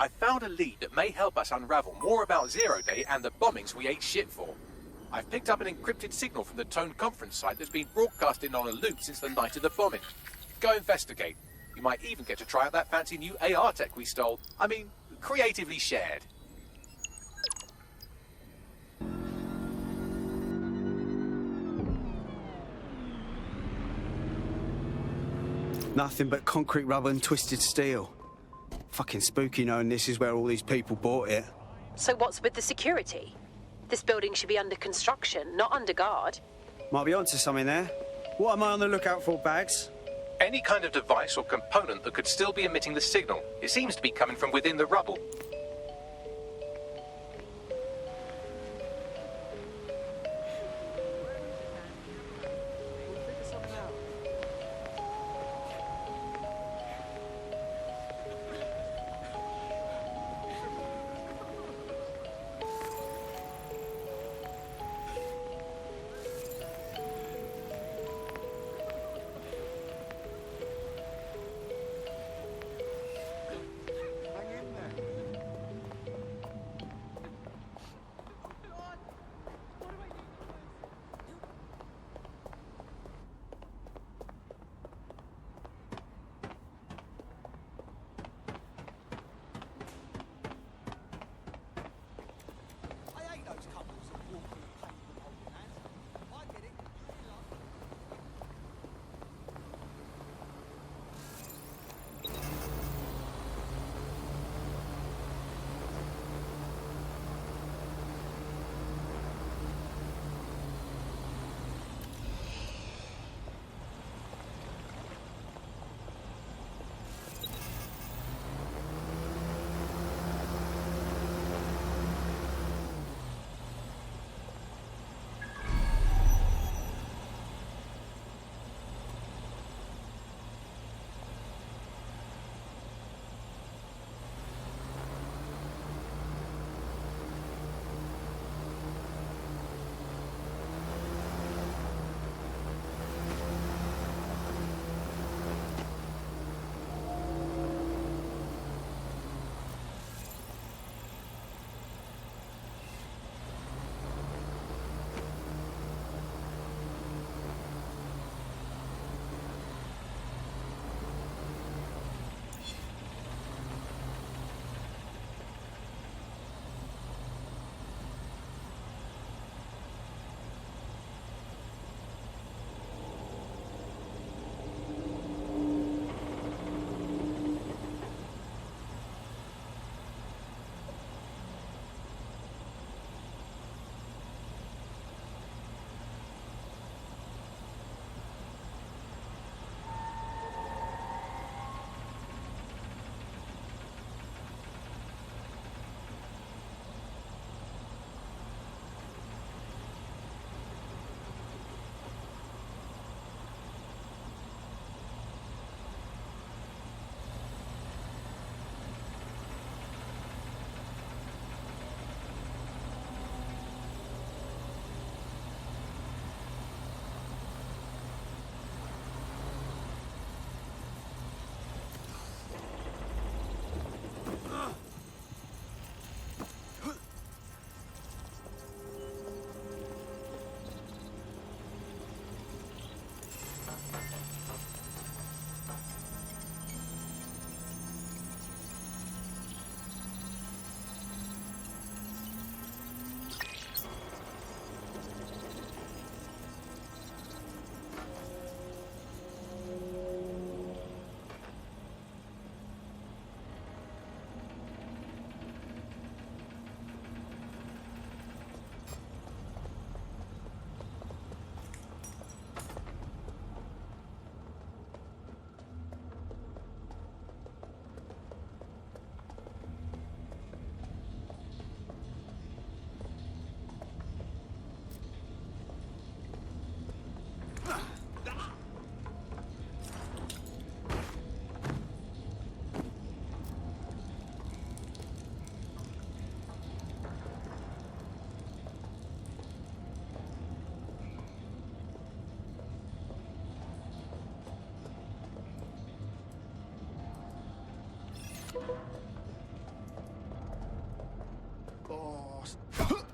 I found a lead that may help us unravel more about Zero Day and the bombings we ate shit for. I've picked up an encrypted signal from the Tone conference site that's been broadcasting on a loop since the night of the bombing. Go investigate. You might even get to try out that fancy new AR tech we stole. I mean, creatively shared. Nothing but concrete rubber and twisted steel. Fucking spooky knowing this is where all these people bought it. So what's with the security? This building should be under construction, not under guard. Might be onto something there. What am I on the lookout for, Bags? Any kind of device or component that could still be emitting the signal. It seems to be coming from within the rubble.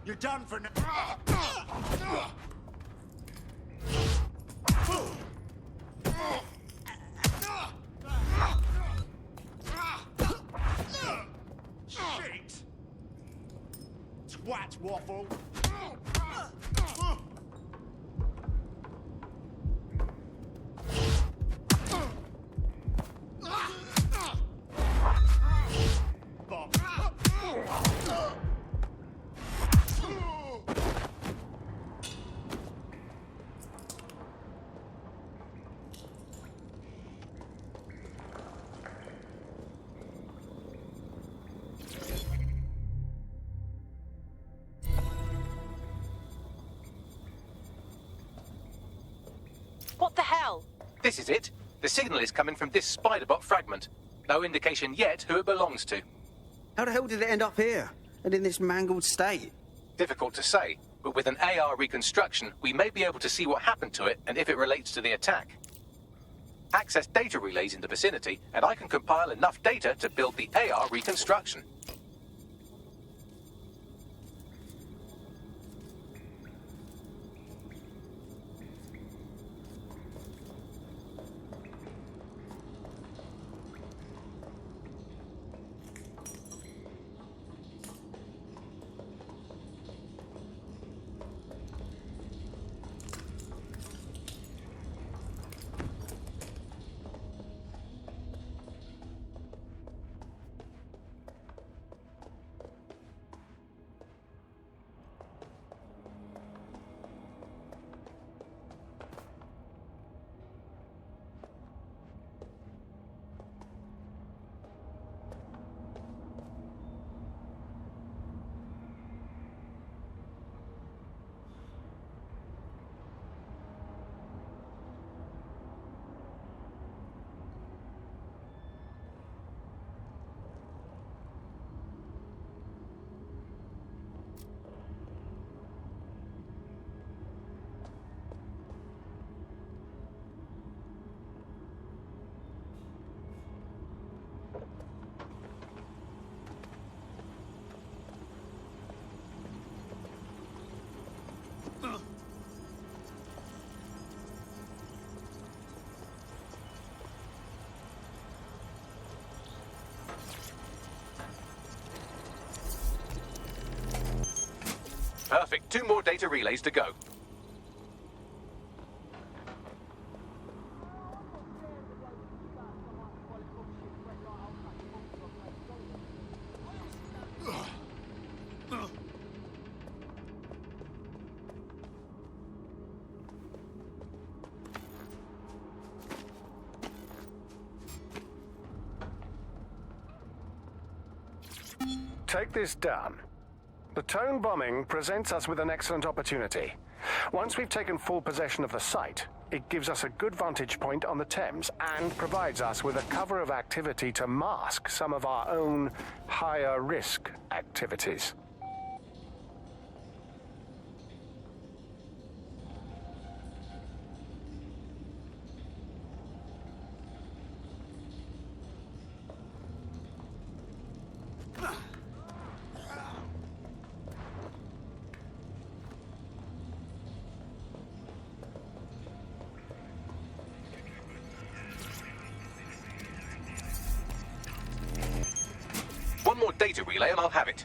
You're done for now. Shit! Twat waffle. What the hell? This is it. The signal is coming from this Spiderbot fragment. No indication yet who it belongs to. How the hell did it end up here? And in this mangled state? Difficult to say, but with an AR reconstruction, we may be able to see what happened to it and if it relates to the attack. Access data relays in the vicinity, and I can compile enough data to build the AR reconstruction. Perfect. 2 more data relays to go. Take this down. The Tone bombing presents us with an excellent opportunity. Once we've taken full possession of the site, it gives us a good vantage point on the Thames and provides us with a cover of activity to mask some of our own higher risk activities. One more data relay and I'll have it.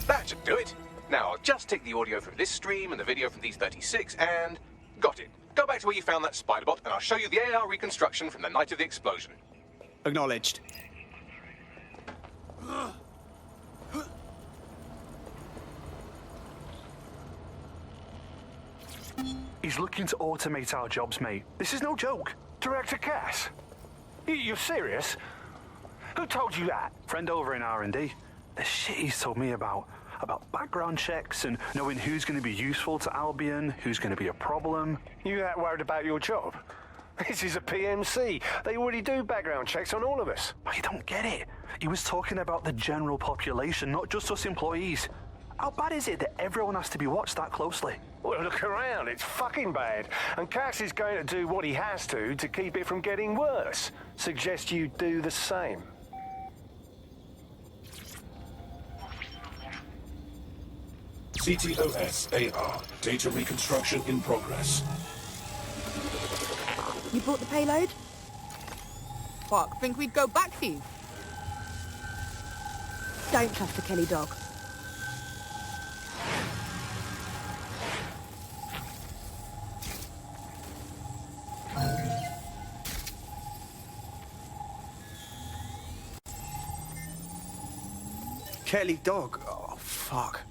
That should do it. Now I'll just take the audio from this stream and the video from these 36 and... got it. Go back to where you found that Spiderbot and I'll show you the AR reconstruction from the night of the explosion. Acknowledged. He's looking to automate our jobs, mate. This is no joke. Director Cass? You're serious? Who told you that? Friend over in R&D. The shit he's told me about background checks and knowing who's going to be useful to Albion, who's going to be a problem. You that worried about your job? This is a PMC. They already do background checks on all of us. But you don't get it. He was talking about the general population, not just us employees. How bad is it that everyone has to be watched that closely? Well, look around. It's fucking bad. And Cass is going to do what he has to keep it from getting worse. Suggest you do the same. CTOS AR. Data reconstruction in progress. You brought the payload? Fuck, think we'd go back for you? Don't trust the Kelly dog. Kelly dog? Oh, fuck.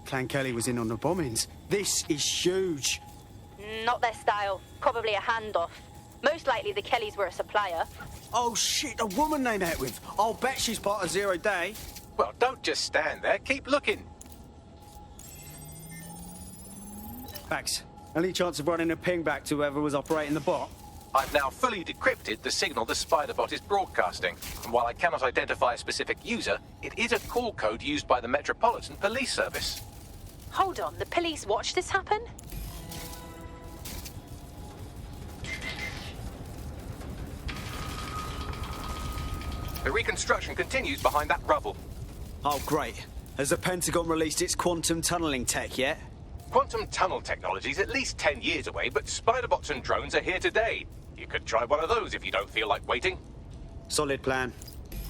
Clan Kelly was in on the bombings. This is huge. Not their style. Probably a handoff. Most likely the Kellys were a supplier. Oh, shit, a woman they met with. I'll bet she's part of Zero Day. Well, don't just stand there. Keep looking. Max, any chance of running a ping back to whoever was operating the bot? I've now fully decrypted the signal the spider bot is broadcasting. And while I cannot identify a specific user, it is a call code used by the Metropolitan Police Service. Hold on, the police watched this happen? The reconstruction continues behind that rubble. Oh, great. Has the Pentagon released its quantum tunneling tech yet? Quantum tunnel technology is at least 10 years away, but spider bots and drones are here today. You could try one of those if you don't feel like waiting. Solid plan.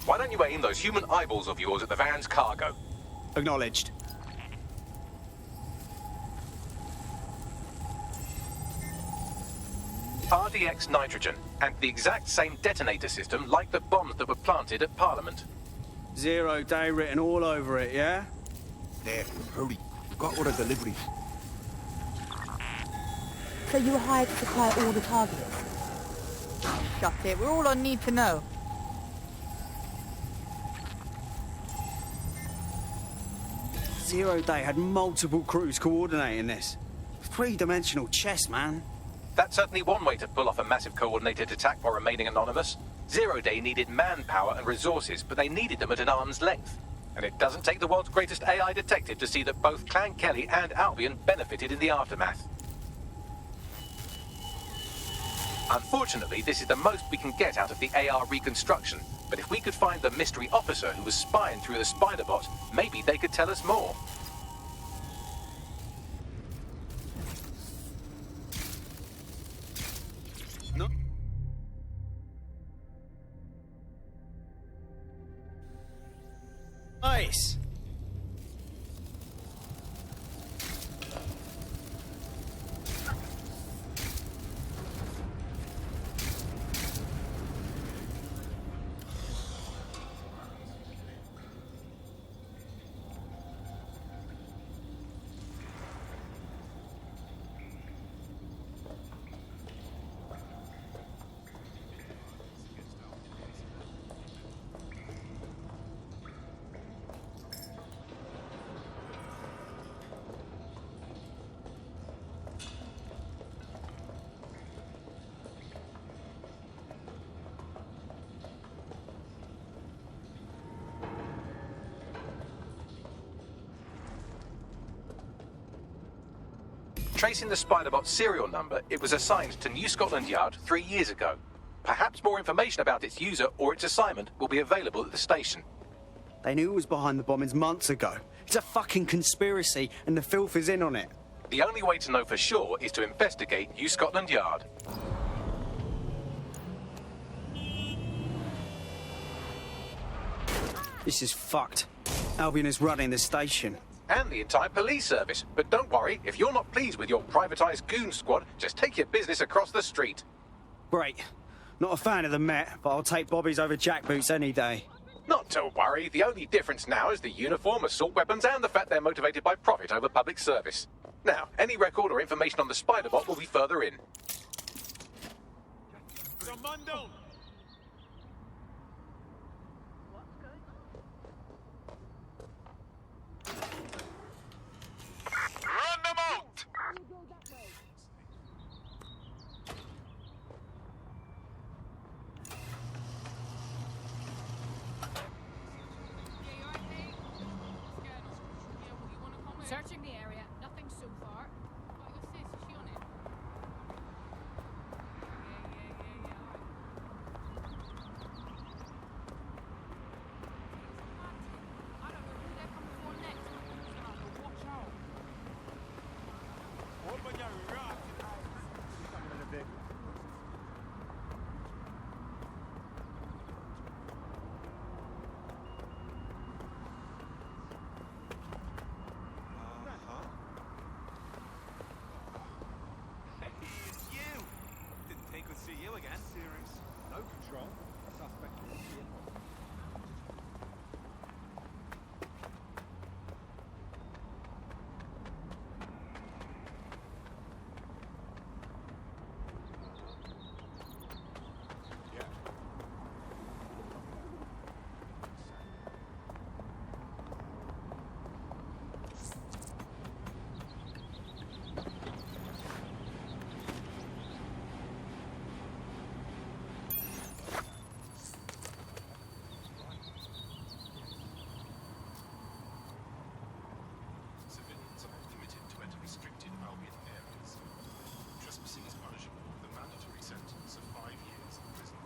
Why don't you aim those human eyeballs of yours at the van's cargo? Acknowledged. RDX nitrogen, and the exact same detonator system like the bombs that were planted at Parliament. Zero Day written all over it, yeah? There, hurry. Got order delivery. So you were hired to supply all the targets? Shut it, we're all on need to know. Zero Day had multiple crews coordinating this. Three-dimensional chess, man. That's certainly one way to pull off a massive coordinated attack while remaining anonymous. Zero Day needed manpower and resources, but they needed them at an arm's length. And it doesn't take the world's greatest AI detective to see that both Clan Kelly and Albion benefited in the aftermath. Unfortunately, this is the most we can get out of the AR reconstruction, but if we could find the mystery officer who was spying through the spider bot, maybe they could tell us more. No. Nice. Tracing the Spiderbot's serial number, it was assigned to New Scotland Yard 3 years ago. Perhaps more information about its user or its assignment will be available at the station. They knew it was behind the bombings months ago. It's a fucking conspiracy, and the filth is in on it. The only way to know for sure is to investigate New Scotland Yard. This is fucked. Albion is running the station. And the entire police service. But don't worry, if you're not pleased with your privatised goon squad, just take your business across the street. Great. Not a fan of the Met, but I'll take Bobby's over jackboots any day. Not to worry, the only difference now is the uniform, assault weapons, and the fact they're motivated by profit over public service. Now, any record or information on the spider bot will be further in. Ramondo! Run them out! Searching the area, nothing so far. What was this? Is she on it? I don't know who they're coming for next. So watch out. Open your rotten eyes. Hey, it's you! Didn't think we'd see you again. Serious. No control. Suspect is here. Civilians are permitted to enter restricted Albion areas. Trespassing is punishable with a mandatory sentence of 5 years in prison.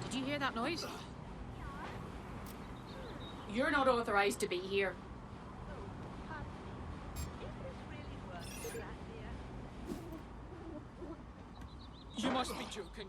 Did you hear that noise? You're not authorized to be here. You must be joking.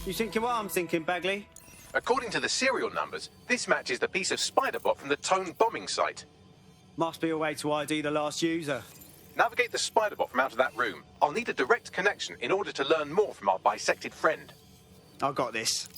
You thinking what I'm thinking, Bagley? According to the serial numbers, this matches the piece of spider bot from the Tone bombing site. Must be a way to ID the last user. Navigate the spider bot from out of that room. I'll need a direct connection in order to learn more from our bisected friend. I got this.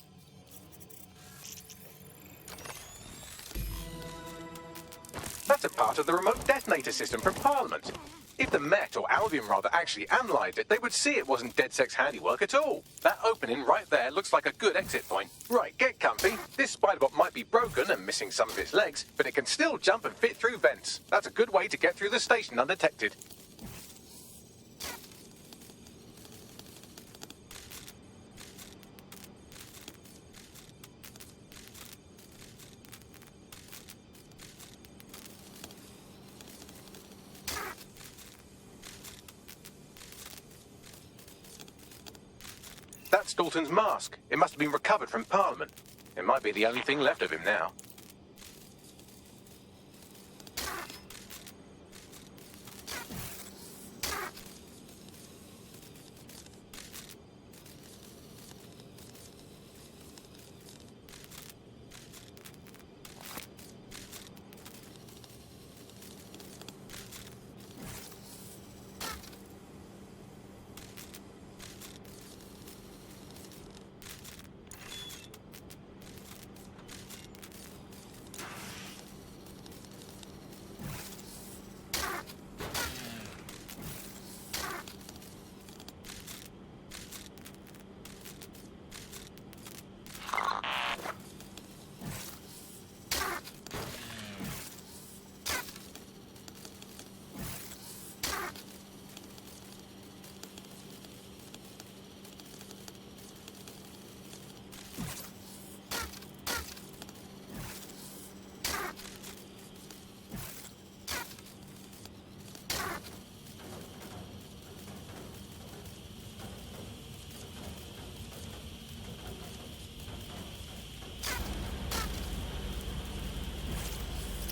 That's a part of the remote detonator system from Parliament. If the Met, or Albion rather, actually analysed it, they would see it wasn't DedSec's handiwork at all. That opening right there looks like a good exit point. Right, get comfy. This spiderbot might be broken and missing some of its legs, but it can still jump and fit through vents. That's a good way to get through the station undetected. That's Dalton's mask. It must have been recovered from Parliament. It might be the only thing left of him now.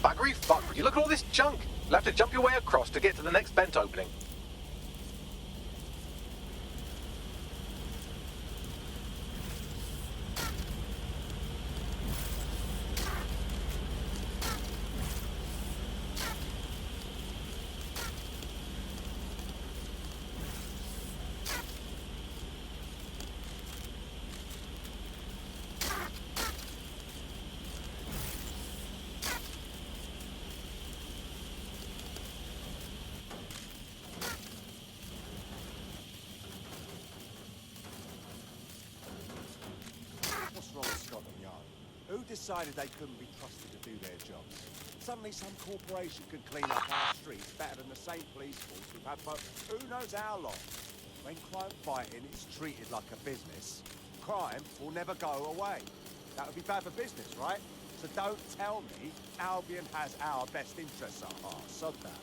Buggery fuck, would you look at all this junk? You'll have to jump your way across to get to the next vent opening. decided they couldn't be trusted to do their jobs? Suddenly some corporation could clean up our streets better than the same police force we've had for who knows how long. When crime fighting is treated like a business, crime will never go away. That would be bad for business, right? So don't tell me Albion has our best interests at heart. Sod that.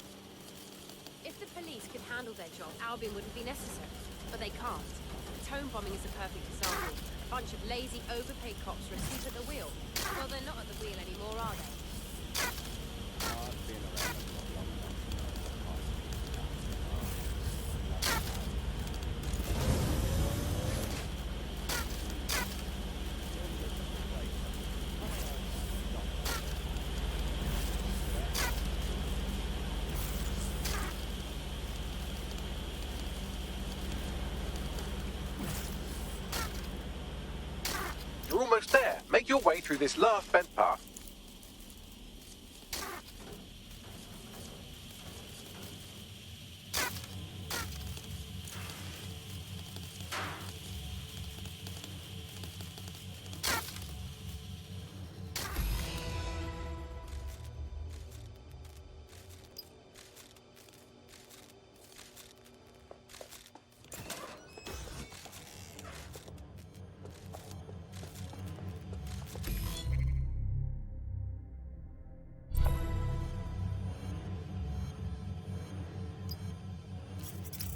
If the police could handle their job, Albion wouldn't be necessary. But they can't. The Tone bombing is a perfect example. A bunch of lazy, overpaid cops were asleep at the wheel. Well, they're not at the wheel anymore, are they? I've been around the block long enough. You're almost there. Make your way through this last bent path.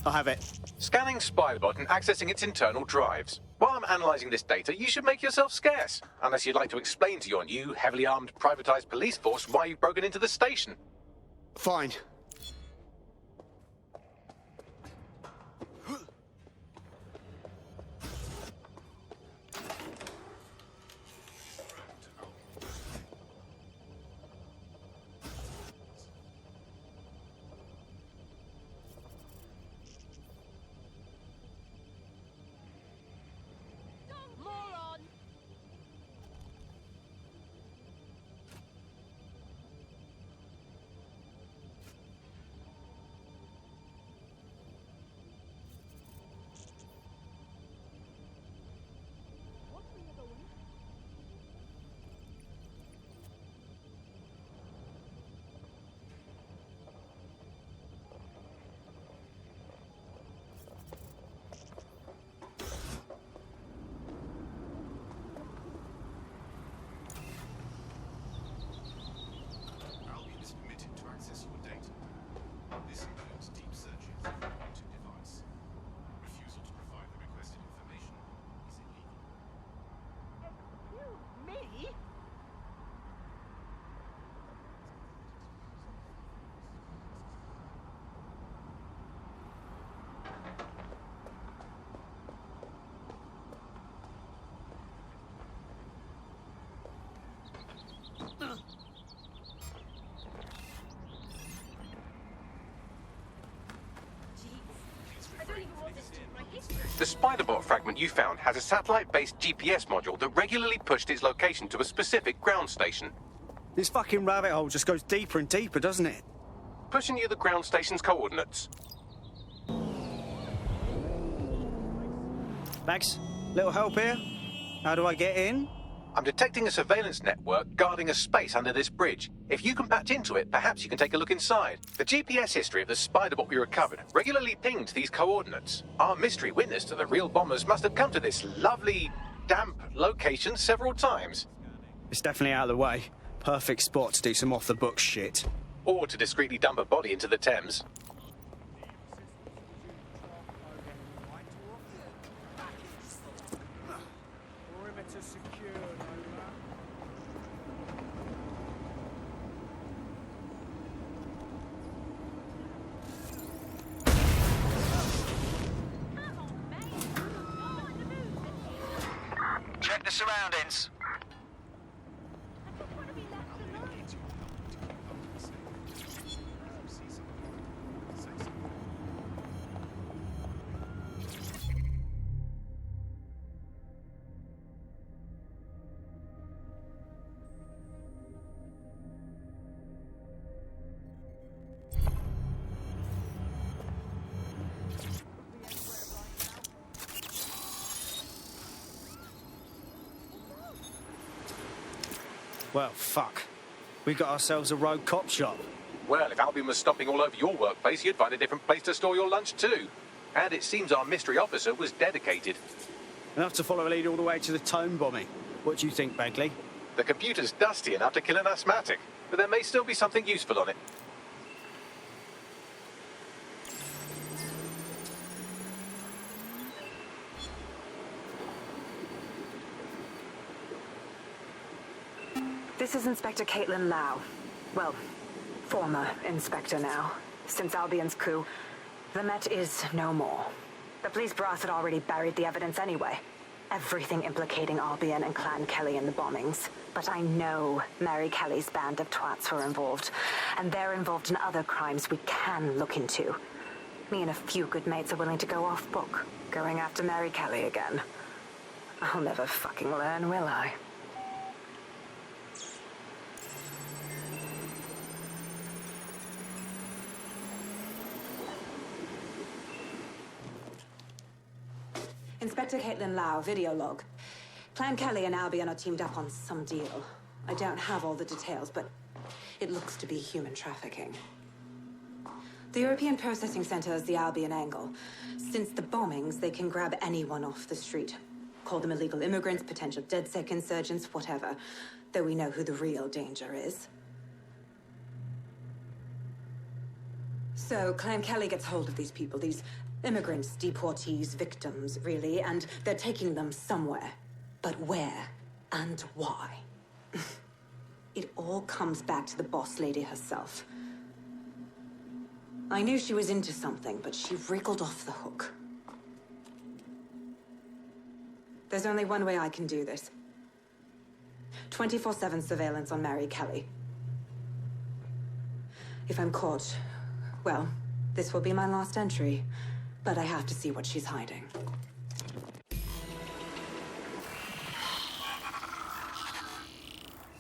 I have it. Scanning Spybot and accessing its internal drives. While I'm analysing this data, you should make yourself scarce. Unless you'd like to explain to your new, heavily armed, privatised police force why you've broken into the station. Fine. Moron! Albion is permitted to access your data. This includes deep searches of your routing device. Refusal to provide the requested information is illegal. Me? I don't even want this to be my history. The Spiderbot fragment you found has a satellite-based GPS module that regularly pushed its location to a specific ground station. This fucking rabbit hole just goes deeper and deeper, doesn't it? Pushing you the ground station's coordinates. Max, little help here? How do I get in? I'm detecting a surveillance network guarding a space under this bridge. If you can patch into it, perhaps you can take a look inside. The GPS history of the Spiderbot we recovered regularly pinged these coordinates. Our mystery witness to the real bombers must have come to this lovely, damp location several times. It's definitely out of the way. Perfect spot to do some off-the-books shit. Or to discreetly dump a body into the Thames. Perimeter secured, over. Check the surroundings. Well, fuck. We got ourselves a rogue cop shop. Well, if Albion was stomping all over your workplace, you'd find a different place to store your lunch too. And it seems our mystery officer was dedicated. Enough to follow a lead all the way to the Tone bombing. What do you think, Bagley? The computer's dusty enough to kill an asthmatic, but there may still be something useful on it. This is Inspector Caitlin Lau. Well, former inspector now. Since Albion's coup, the Met is no more. The police brass had already buried the evidence anyway. Everything implicating Albion and Clan Kelly in the bombings. But I know Mary Kelly's band of twats were involved, and they're involved in other crimes we can look into. Me and a few good mates are willing to go off book, going after Mary Kelly again. I'll never fucking learn, will I? Inspector Caitlin Lau, video log. Clan Kelly and Albion are teamed up on some deal. I don't have all the details, but it looks to be human trafficking. The European Processing Center is the Albion angle. Since the bombings, they can grab anyone off the street. Call them illegal immigrants, potential DedSec insurgents, whatever. Though we know who the real danger is. So, Clan Kelly gets hold of these people, these immigrants, deportees, victims, really, and they're taking them somewhere. But where and why? It all comes back to the boss lady herself. I knew she was into something, but she wriggled off the hook. There's only one way I can do this. 24/7 surveillance on Mary Kelly. If I'm caught, well, this will be my last entry. But I have to see what she's hiding.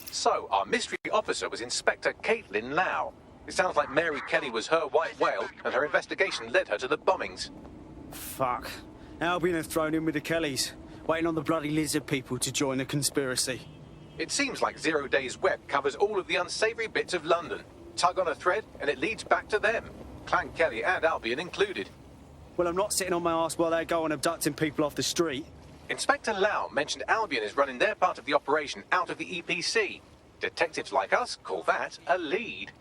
So, our mystery officer was Inspector Caitlin Lau. It sounds like Mary Kelly was her white whale, and her investigation led her to the bombings. Fuck. Albion have thrown in with the Kellys, waiting on the bloody lizard people to join the conspiracy. It seems like Zero Day's web covers all of the unsavory bits of London. Tug on a thread, and it leads back to them. Clan Kelly and Albion included. Well, I'm not sitting on my ass while they go on abducting people off the street. Inspector Lau mentioned Albion is running their part of the operation out of the EPC. Detectives like us call that a lead.